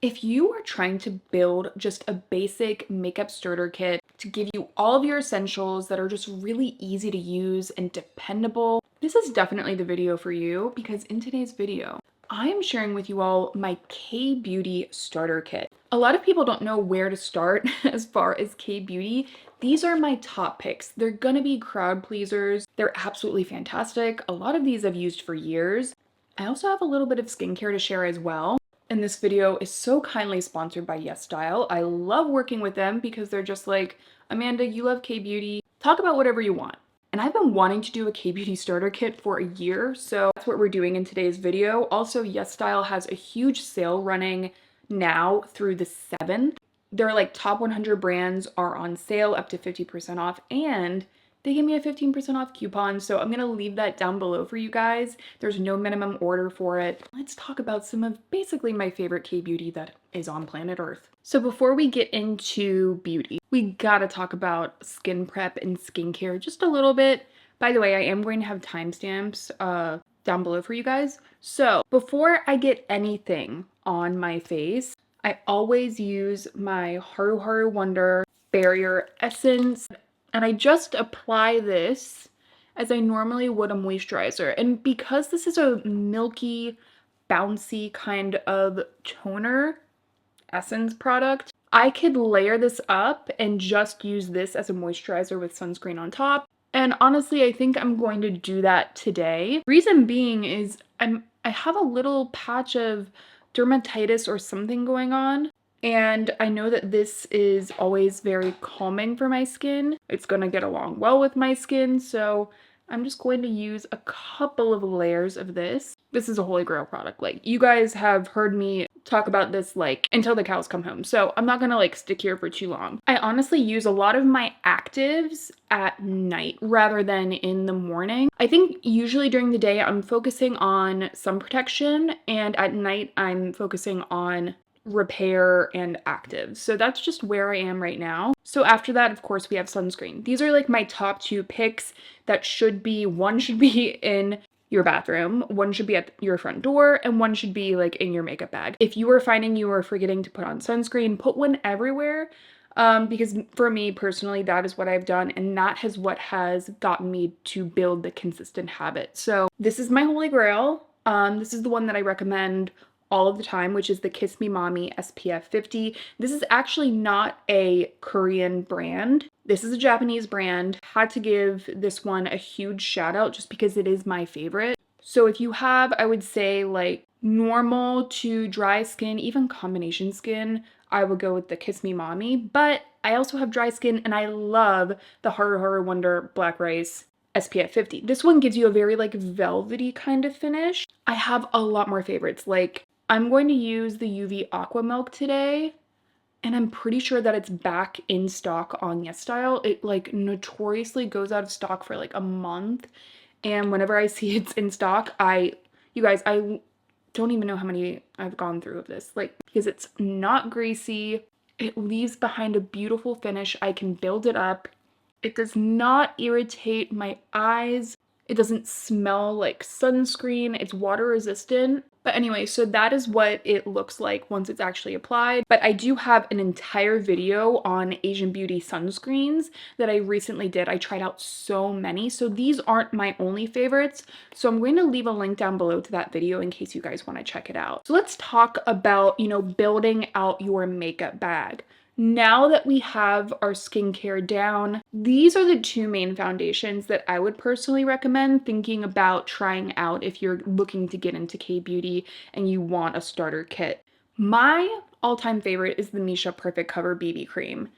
If you are trying to build just a basic makeup starter kit to give you all of your essentials that are just really easy to use and dependable, this is definitely the video for you, because in today's video, I am sharing with you all my K-Beauty starter kit. A lot of people don't know where to start as far as K-Beauty. These are my top picks. They're gonna be crowd pleasers. They're absolutely fantastic. A lot of these I've used for years. I also have a little bit of skincare to share as well. And this video is so kindly sponsored by Yesstyle. I love working with them because they're just like, Amanda, you love K-Beauty, talk about whatever you want. And I've been wanting to do a K-Beauty starter kit for a year, so that's what we're doing in today's video. Also, Yesstyle has a huge sale running now through the 7th. Their like top 100 brands are on sale up to 50% off, and they give me a 15% off coupon, so I'm gonna leave that down below for you guys. There's no minimum order for it. Let's talk about some of basically my favorite K-Beauty that is on planet Earth. So before we get into beauty, we gotta talk about skin prep and skincare just a little bit. By the way, I am going to have timestamps down below for you guys. So before I get anything on my face, I always use my Haru Haru Wonder Barrier Essence. And I just apply this as I normally would a moisturizer. And because this is a milky, bouncy kind of toner essence product, I could layer this up and just use this as a moisturizer with sunscreen on top. And honestly, I think I'm going to do that today. Reason being is I have a little patch of dermatitis or something going on. And I know that this is always very calming for my skin. It's gonna get along well with my skin, so I'm just going to use a couple of layers of this. This is a holy grail product. Like, you guys have heard me talk about this like until the cows come home, so I'm not gonna like stick here for too long. I honestly use a lot of my actives at night rather than in the morning. I think usually during the day I'm focusing on sun protection, and at night I'm focusing on repair and active. So that's just where I am right now. So after that, of course, we have sunscreen. These are like my top 2 picks that should be, one should be in your bathroom, one should be at your front door, and one should be like in your makeup bag. If you are finding you are forgetting to put on sunscreen, put one everywhere. Because for me personally, that is what I've done, and that is what has gotten me to build the consistent habit. So this is my holy grail. This is the one that I recommend all of the time, which is the Kiss Me Mommy SPF 50. This is actually not a Korean brand. This is a Japanese brand. Had to give this one a huge shout out just because it is my favorite. So if you have, I would say like normal to dry skin, even combination skin, I would go with the Kiss Me Mommy. But I also have dry skin, and I love the Haru Haru Wonder Black Rice SPF 50. This one gives you a very like velvety kind of finish. I have a lot more favorites. Like, I'm going to use the UV Aqua Milk today, and I'm pretty sure that it's back in stock on Yesstyle. It like notoriously goes out of stock for like a month, and whenever I see it's in stock, you guys, I don't even know how many I've gone through of this, like, because it's not greasy. It leaves behind a beautiful finish. I can build it up. It does not irritate my eyes. It doesn't smell like sunscreen. It's water resistant. But anyway, so that is what it looks like once it's actually applied. But I do have an entire video on Asian beauty sunscreens that I recently did. I tried out so many. So these aren't my only favorites. So I'm going to leave a link down below to that video in case you guys want to check it out. So let's talk about, building out your makeup bag. Now that we have our skincare down, these are the 2 main foundations that I would personally recommend thinking about trying out if you're looking to get into K-Beauty and you want a starter kit. My all-time favorite is the Missha Perfect Cover BB Cream.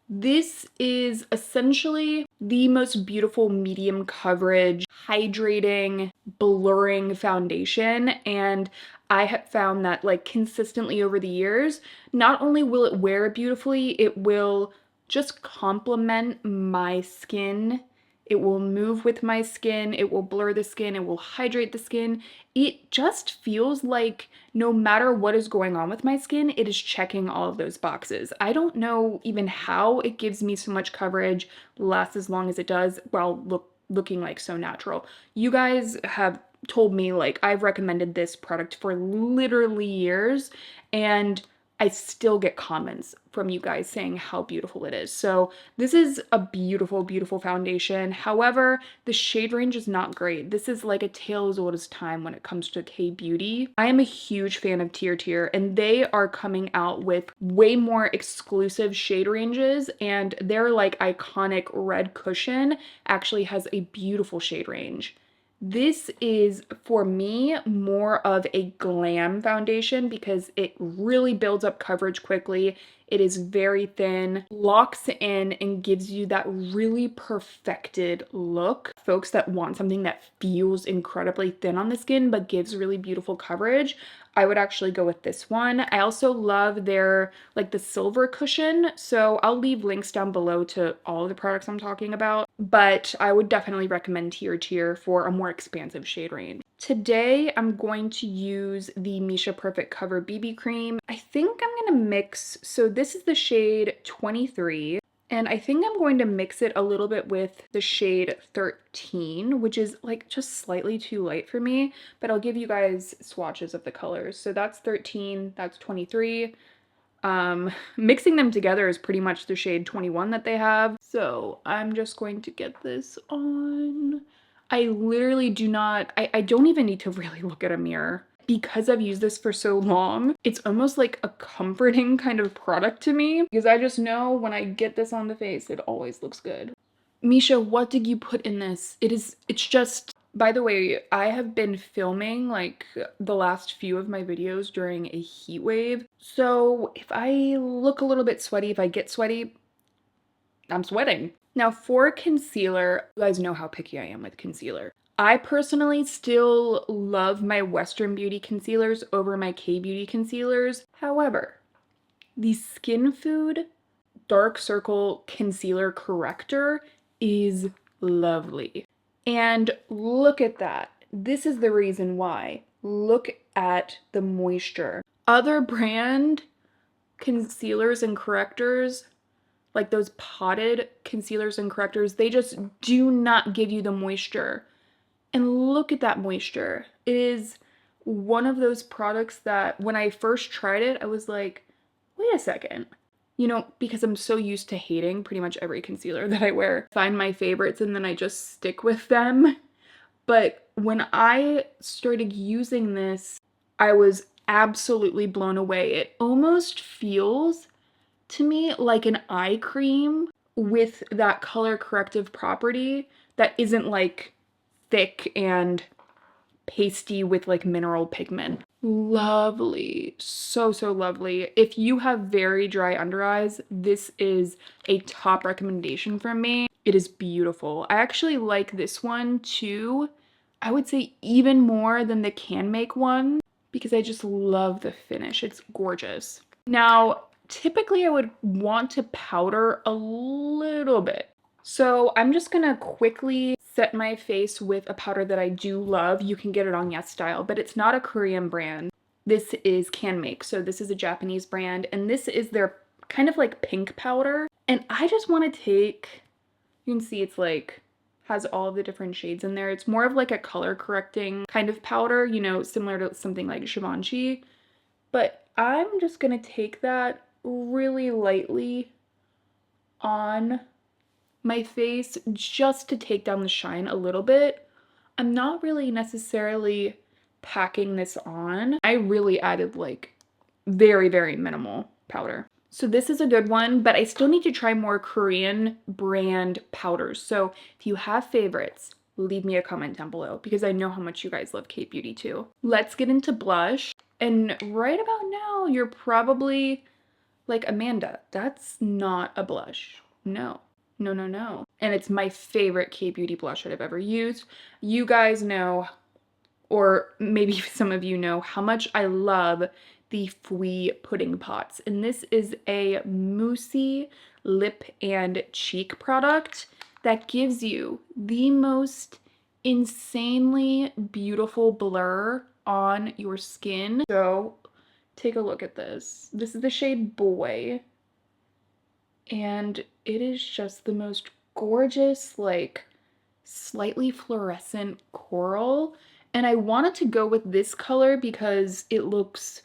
This is essentially the most beautiful medium coverage, hydrating, blurring foundation, and I have found that like consistently over the years, not only will it wear beautifully, it will just complement my skin. It will move with my skin, it will blur the skin, it will hydrate the skin. It just feels like no matter what is going on with my skin, it is checking all of those boxes. I don't know even how it gives me so much coverage, lasts as long as it does, while looking like so natural. You guys have told me, like, I've recommended this product for literally years, and I still get comments from you guys saying how beautiful it is. So this is a beautiful, beautiful foundation. However, the shade range is not great. This is like a tale as old as time when it comes to K-beauty. I am a huge fan of Tint, and they are coming out with way more exclusive shade ranges, and their like iconic red cushion actually has a beautiful shade range. This is, for me, more of a glam foundation because it really builds up coverage quickly. It is very thin, locks in, and gives you that really perfected look. Folks that want something that feels incredibly thin on the skin but gives really beautiful coverage, I would actually go with this one. I also love their, like the silver cushion, so I'll leave links down below to all of the products I'm talking about, but I would definitely recommend Tint for a more expansive shade range. Today, I'm going to use the Misha Perfect Cover BB Cream. I think I'm gonna mix, so this is the shade 23, and I think I'm going to mix it a little bit with the shade 13, which is like just slightly too light for me, but I'll give you guys swatches of the colors. So that's 13, that's 23. Mixing them together is pretty much the shade 21 that they have. So I'm just going to get this on. I literally do not, I don't even need to really look at a mirror. Because I've used this for so long, it's almost like a comforting kind of product to me because I just know when I get this on the face, it always looks good. Misha, what did you put in this? It's just, by the way, I have been filming like the last few of my videos during a heat wave. So if I look a little bit sweaty, if I get sweaty, I'm sweating. Now for concealer, you guys know how picky I am with concealer. I personally still love my Western Beauty concealers over my K-Beauty concealers. However, the Skin Food Dark Circle Concealer Corrector is lovely. And look at that. This is the reason why. Look at the moisture. Other brand concealers and correctors, like those potted concealers and correctors, they just do not give you the moisture. And look at that moisture. It is one of those products that when I first tried it, I was like, wait a second. You know, because I'm so used to hating pretty much every concealer that I wear. Find my favorites and then I just stick with them. But when I started using this, I was absolutely blown away. It almost feels to me like an eye cream with that color corrective property that isn't like thick and pasty with like mineral pigment. Lovely. So, so lovely. If you have very dry under eyes, this is a top recommendation from me. It is beautiful. I actually like this one too. I would say even more than the Can Make one because I just love the finish. It's gorgeous. Now, typically I would want to powder a little bit. So I'm just gonna quickly set my face with a powder that I do love. You can get it on Yesstyle, but it's not a Korean brand. This is Can Make, so this is a Japanese brand, and this is their kind of like pink powder. And I just want to take, you can see it's like, has all of the different shades in there. It's more of like a color correcting kind of powder, you know, similar to something like Givenchy. But I'm just gonna take that really lightly on my face just to take down the shine a little bit. I'm not really necessarily packing this on. I really added like very, very minimal powder. So this is a good one, but I still need to try more Korean brand powders. So if you have favorites, leave me a comment down below because I know how much you guys love K-Beauty too. Let's get into blush. And right about now, you're probably like, Amanda, that's not a blush. No. No, no, no. And it's my favorite K-Beauty blush that I've ever used. You guys know, or maybe some of you know, how much I love the Fui pudding pots. And this is a moussey lip and cheek product that gives you the most insanely beautiful blur on your skin. So take a look at this. This is the shade Boy. And it is just the most gorgeous, like slightly fluorescent coral. And I wanted to go with this color because it looks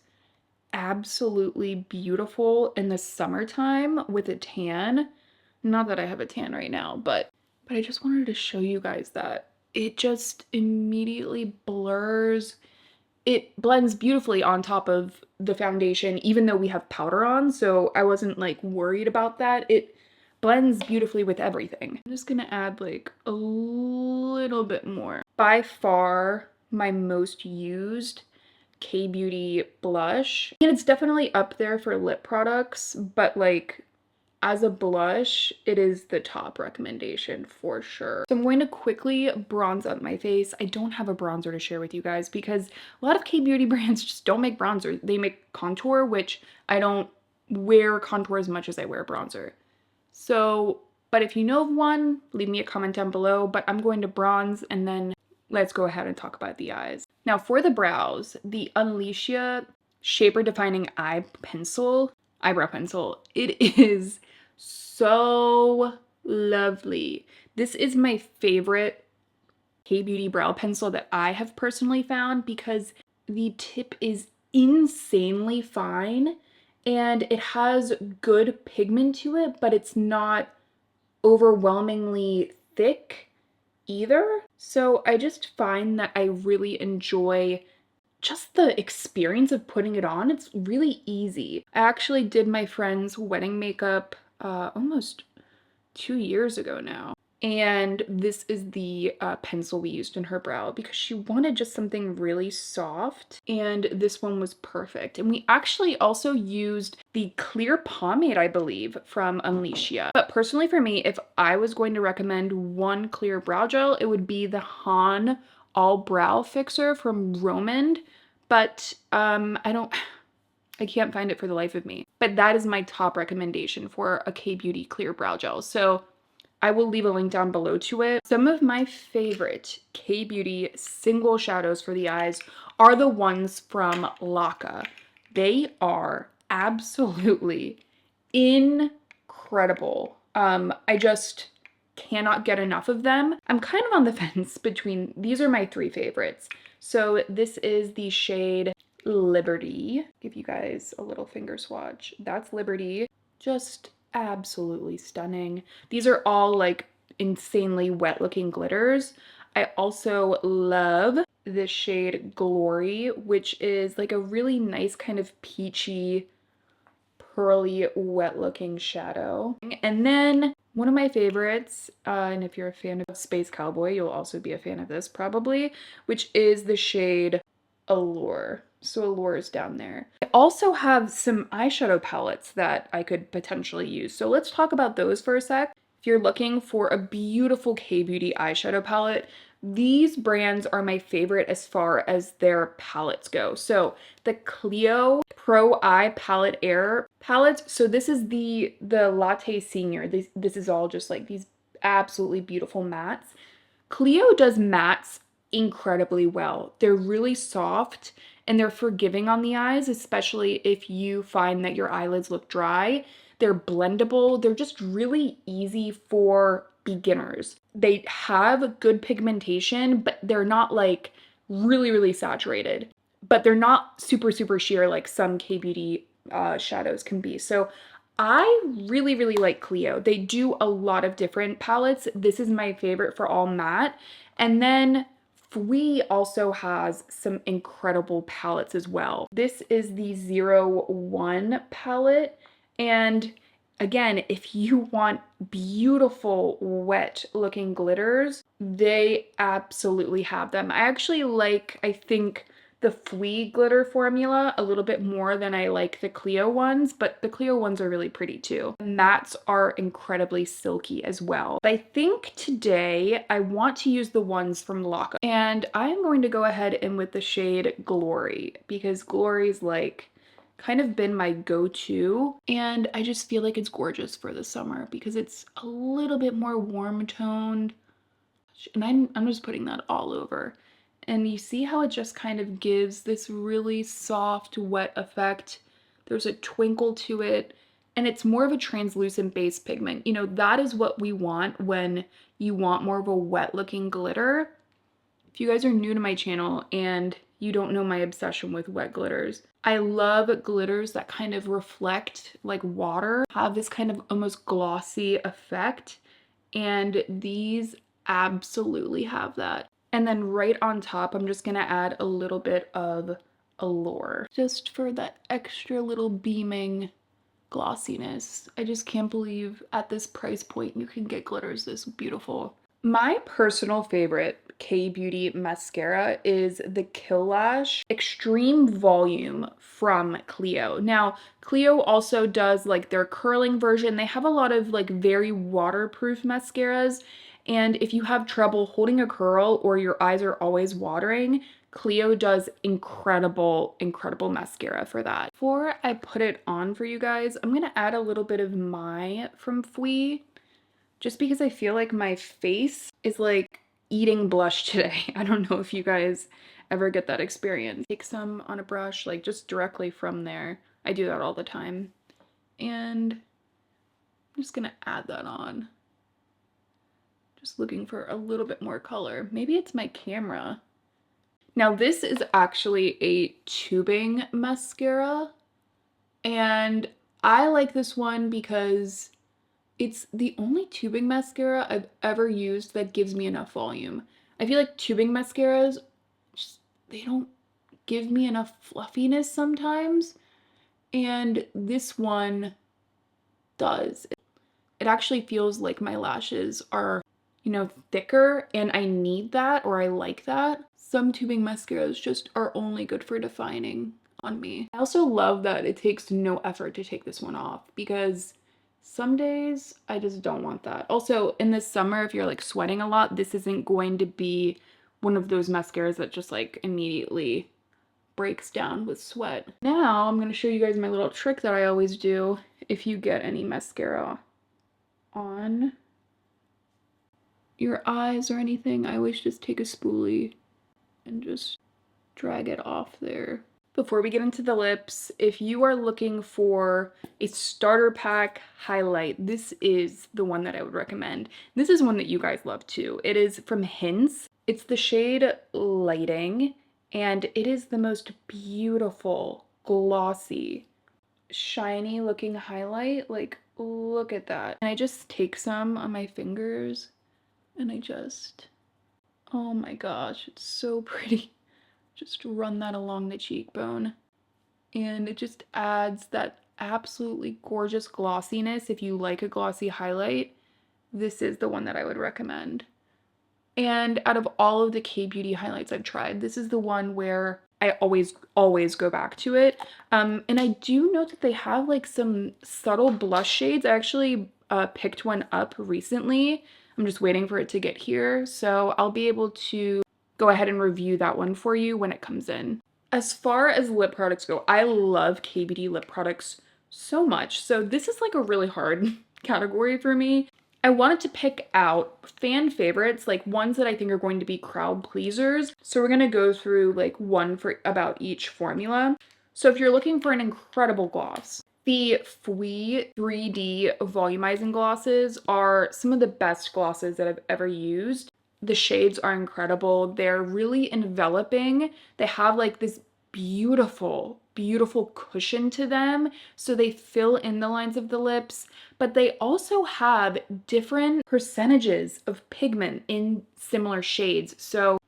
absolutely beautiful in the summertime with a tan. Not that I have a tan right now, but I just wanted to show you guys that it just immediately blurs. It blends beautifully on top of the foundation, even though we have powder on, so I wasn't like worried about that. It blends beautifully with everything. I'm just gonna add like a little bit more. By far my most used K-Beauty blush. And it's definitely up there for lip products, but like as a blush, it is the top recommendation for sure. So I'm going to quickly bronze up my face. I don't have a bronzer to share with you guys because a lot of K-beauty brands just don't make bronzer. They make contour, which I don't wear contour as much as I wear bronzer. So, but if you know of one, leave me a comment down below, but I'm going to bronze and then let's go ahead and talk about the eyes. Now for the brows, the Unleashia Shaper Defining Eyebrow Pencil, it is so lovely. This is my favorite K-Beauty brow pencil that I have personally found because the tip is insanely fine and it has good pigment to it, but it's not overwhelmingly thick either. So I just find that I really enjoy just the experience of putting it on. It's really easy. I actually did my friend's wedding makeup almost 2 years ago now. And this is the pencil we used in her brow because she wanted just something really soft, and this one was perfect. And we actually also used the clear pomade, I believe, from Unleashia. But personally for me, if I was going to recommend one clear brow gel, it would be the Han All Brow Fixer from Romand. But I can't find it for the life of me. But that is my top recommendation for a K-Beauty clear brow gel. So I will leave a link down below to it. Some of my favorite K-Beauty single shadows for the eyes are the ones from Laka. They are absolutely incredible. I just cannot get enough of them. I'm kind of on the fence between, these are my 3 favorites. So this is the shade Liberty. Give you guys a little finger swatch. That's Liberty. Just absolutely stunning. These are all like insanely wet looking glitters. I also love this shade Glory, which is like a really nice kind of peachy, pearly, wet looking shadow. And then one of my favorites, and if you're a fan of Space Cowboy, you'll also be a fan of this probably, which is the shade Allure. So Allure is down there. I also have some eyeshadow palettes that I could potentially use. So let's talk about those for a sec. If you're looking for a beautiful K-Beauty eyeshadow palette, these brands are my favorite as far as their palettes go. So the Clio Pro Eye Palette Air palettes. So this is the Latte Senior. This is all just like these absolutely beautiful mattes. Clio does mattes incredibly well. They're really soft and they're forgiving on the eyes, especially if you find that your eyelids look dry. They're blendable. They're just really easy for beginners. They have good pigmentation, but they're not like really, really saturated. But they're not super, super sheer like some K-Beauty shadows can be. So I really, really like Clio. They do a lot of different palettes. This is my favorite for all matte. And then Fui also has some incredible palettes as well. This is the 01 palette. And again, if you want beautiful, wet looking glitters, they absolutely have them. I actually like, I think, the Fui glitter formula a little bit more than I like the Clio ones, but the Clio ones are really pretty too. The mattes are incredibly silky as well. But I think today I want to use the ones from Laka, and I'm going to go ahead and with the shade Glory, because Glory's like kind of been my go-to, and I just feel like it's gorgeous for the summer because it's a little bit more warm toned, and I'm just putting that all over. And you see how it just kind of gives this really soft, wet effect. There's a twinkle to it, and it's more of a translucent base pigment. You know, that is what we want when you want more of a wet looking glitter. If you guys are new to my channel and you don't know my obsession with wet glitters. I love glitters that kind of reflect like water, have this kind of almost glossy effect, and these absolutely have that. And then right on top, I'm just gonna add a little bit of Allure, just for that extra little beaming glossiness. I just can't believe at this price point you can get glitters this beautiful. My personal favorite K-Beauty mascara is the Kill Lash Extreme Volume from Clio. Now, Clio also does like their curling version. They have a lot of like very waterproof mascaras, and if you have trouble holding a curl or your eyes are always watering, Clio does incredible, incredible mascara for that. Before I put it on for you guys, I'm gonna add a little bit of my from Fui, just because I feel like my face is like eating blush today. I don't know if you guys ever get that experience. Take some on a brush, like just directly from there. I do that all the time. And I'm just gonna add that on. Just looking for a little bit more color. Maybe it's my camera. Now this is actually a tubing mascara, and I like this one because it's the only tubing mascara I've ever used that gives me enough volume. I feel like tubing mascaras, they don't give me enough fluffiness sometimes, and this one does. It actually feels like my lashes are, you know, thicker, and I need that, or I like that. Some tubing mascaras just are only good for defining on me. I also love that it takes no effort to take this one off, because some days I just don't want that. Also, in the summer, if you're like sweating a lot, this isn't going to be one of those mascaras that just like immediately breaks down with sweat. Now I'm going to show you guys my little trick that I always do if you get any mascara on your eyes or anything. I always just take a spoolie and just drag it off there. Before we get into the lips, if you are looking for a starter pack highlight, this is the one that I would recommend. This is one that you guys love too. It is from Hints. It's the shade Lighting, and it is the most beautiful, glossy, shiny looking highlight. Like, look at that. And I just take some on my fingers and I just, oh my gosh, it's so pretty. Just run that along the cheekbone, and it just adds that absolutely gorgeous glossiness. If you like a glossy highlight, this is the one that I would recommend. And out of all of the K-Beauty highlights I've tried, this is the one where I always go back to it. And I do know that they have like some subtle blush shades. I actually picked one up recently. I'm just waiting for it to get here, so I'll be able to go ahead and review that one for you when it comes in. As far as lip products go, I love K-Beauty lip products so much. So this is like a really hard category for me. I wanted to pick out fan favorites, like ones that I think are going to be crowd pleasers. So we're gonna go through like one for about each formula. So if you're looking for an incredible gloss, the Fui 3D volumizing glosses are some of the best glosses that I've ever used. The shades are incredible. They're really enveloping. They have like this beautiful, beautiful cushion to them, so they fill in the lines of the lips, but they also have different percentages of pigment in similar shades. So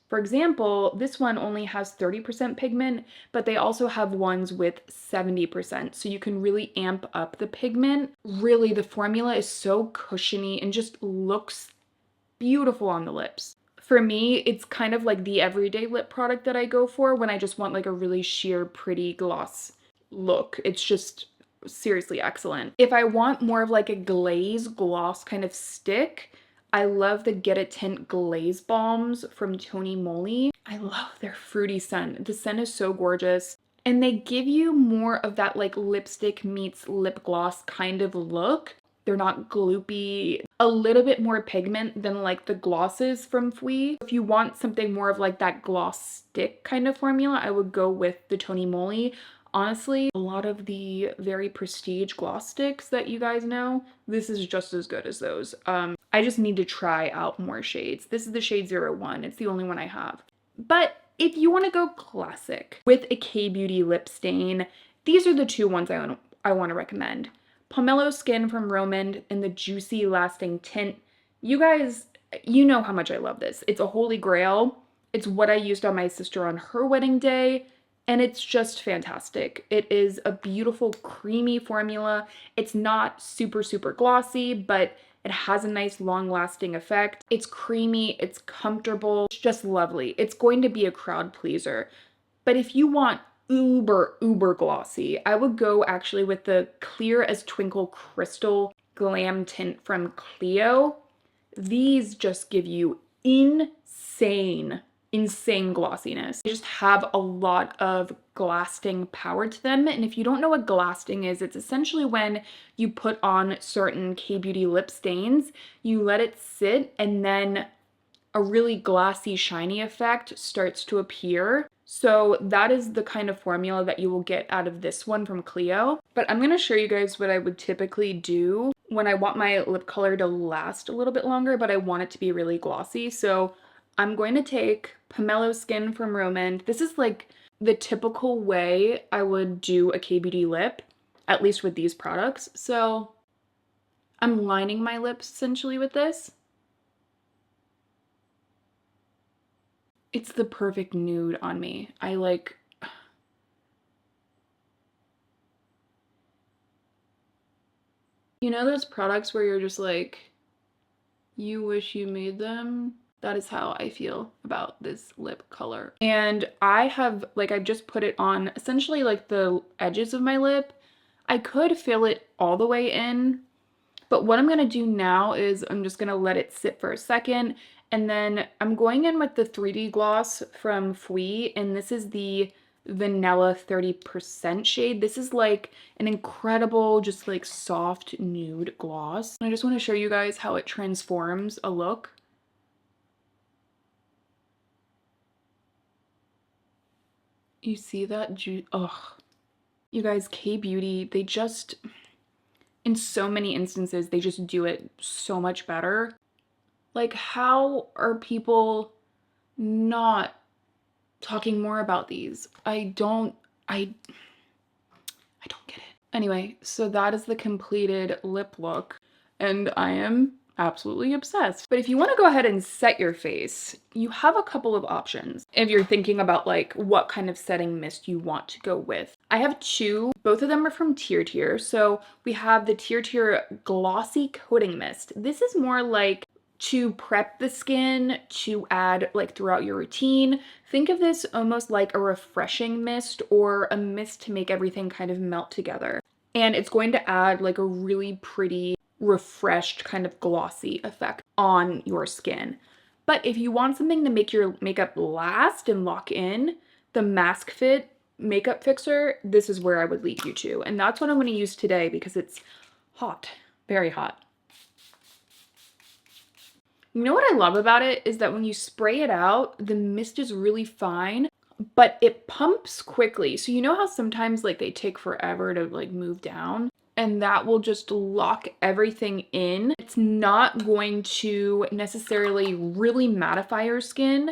for example, this one only has 30% pigment, but they also have ones with 70%, so you can really amp up the pigment. Really, the formula is so cushiony and just looks beautiful on the lips. For me, it's kind of like the everyday lip product that I go for when I just want like a really sheer pretty gloss look. It's just seriously excellent. If I want more of like a glaze gloss kind of stick, I love the Get It Tint Glaze Balms from Tony Moly. I love their fruity scent. The scent is so gorgeous. And they give you more of that like lipstick meets lip gloss kind of look. They're not gloopy, a little bit more pigment than like the glosses from Fui. If you want something more of like that gloss stick kind of formula, I would go with the Tony Moly. Honestly, a lot of the very prestige gloss sticks that you guys know, this is just as good as those. I just need to try out more shades. This is the shade 01. It's the only one I have. But if you want to go classic with a K-Beauty lip stain, these are the two ones I want to recommend. Pomelo Skin from Romand and the Juicy Lasting Tint. You guys, you know how much I love this. It's a holy grail. It's what I used on my sister on her wedding day, and it's just fantastic. It is a beautiful creamy formula. It's not super, super glossy, but it has a nice long-lasting effect. It's creamy, it's comfortable, it's just lovely. It's going to be a crowd pleaser. But if you want uber, uber glossy, I would go actually with the Clear as Twinkle Crystal Glam Tint from Clio. These just give you insane glossiness. They just have a lot of glasting power to them. And if you don't know what glasting is, it's essentially when you put on certain K-Beauty lip stains, you let it sit, and then a really glassy, shiny effect starts to appear. So that is the kind of formula that you will get out of this one from Clio. But I'm going to show you guys what I would typically do when I want my lip color to last a little bit longer, but I want it to be really glossy. So I'm going to take Pomelo Skin from Romand. This is like the typical way I would do a K-Beauty lip, at least with these products. So I'm lining my lips essentially with this. It's the perfect nude on me. I like... You know those products where you're just like, you wish you made them? That is how I feel about this lip color. And I have, like, I just put it on essentially like the edges of my lip. I could fill it all the way in, but what I'm gonna do now is I'm just gonna let it sit for a second, and then I'm going in with the 3D gloss from Fui, and this is the Vanilla 30% shade. This is like an incredible, just like soft nude gloss. I just want to show you guys how it transforms a look. You see that juice? Ugh. You guys, K-Beauty, they just, in so many instances, they just do it so much better. Like, how are people not talking more about these? I don't get it. Anyway, so that is the completed lip look, and I am absolutely obsessed. But if you want to go ahead and set your face, you have a couple of options if you're thinking about like what kind of setting mist you want to go with. I have two. Both of them are from Tier. So we have the Tier Glossy Coating Mist. This is more like to prep the skin to add like throughout your routine. Think of this almost like a refreshing mist or a mist to make everything kind of melt together. And it's going to add like a really pretty, refreshed kind of glossy effect on your skin. But if you want something to make your makeup last and lock in, the Mask Fit makeup fixer, this is where I would lead you to. And that's what I'm going to use today because it's hot, very hot. You know what I love about it is that when you spray it out, the mist is really fine, but it pumps quickly. So you know how sometimes like they take forever to like move down, and that will just lock everything in. It's not going to necessarily really mattify your skin,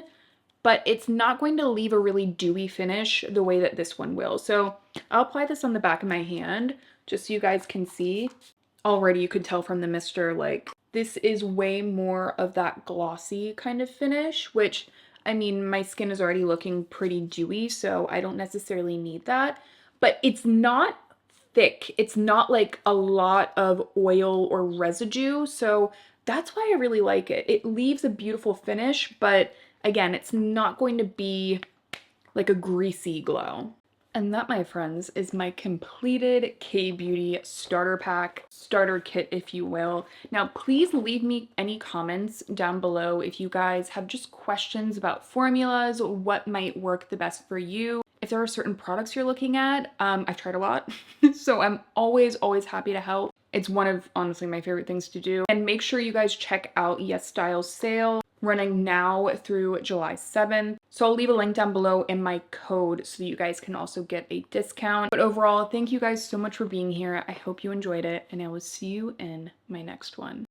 but it's not going to leave a really dewy finish the way that this one will. So I'll apply this on the back of my hand just so you guys can see. Already you could tell from the mister, like, this is way more of that glossy kind of finish, which, I mean, my skin is already looking pretty dewy, so I don't necessarily need that. But it's not thick. It's not like a lot of oil or residue, so that's why I really like it. It leaves a beautiful finish, but again, it's not going to be like a greasy glow. And that, my friends, is my completed K-Beauty starter pack, starter kit, if you will. Now, please leave me any comments down below if you guys have just questions about formulas, what might work the best for you. If there are certain products you're looking at, I've tried a lot, so I'm always happy to help. It's one of, honestly, my favorite things to do. And make sure you guys check out Yesstyle's sale, running now through July 7th. So I'll leave a link down below in my code so that you guys can also get a discount. But overall, thank you guys so much for being here. I hope you enjoyed it, and I will see you in my next one.